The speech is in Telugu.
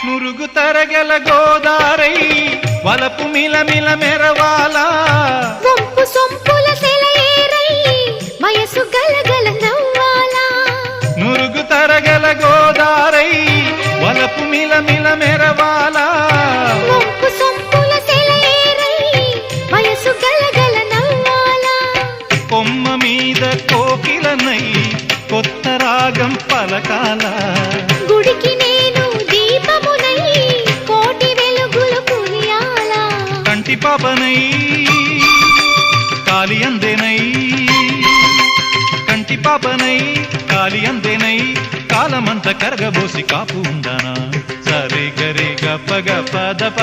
నురుగు తరగల గోదారై వలపు మిలమిల మెరవాలా వంపు సొంపుల సెలయేరై వయసు గలగల నవ్వాలా నురుగు తరగల గోదారై వలపు మిలమిల మెరవాలా వంపు సొంపుల సెలయేరై వయసు గలగల నవ్వాలా కొమ్మ మీద కోకిలనై కొత్త రాగం పలకాల గుడికి నేను దీపమునై కోటి వెలుగులు కురియాలా కంటి పాపనై కాలి అందేనై కంటి పాపనై కాలి అందేనై కాలమంత కరగబోసి కాపు ఉందానా సరే గరి గప్ప గప్ప దప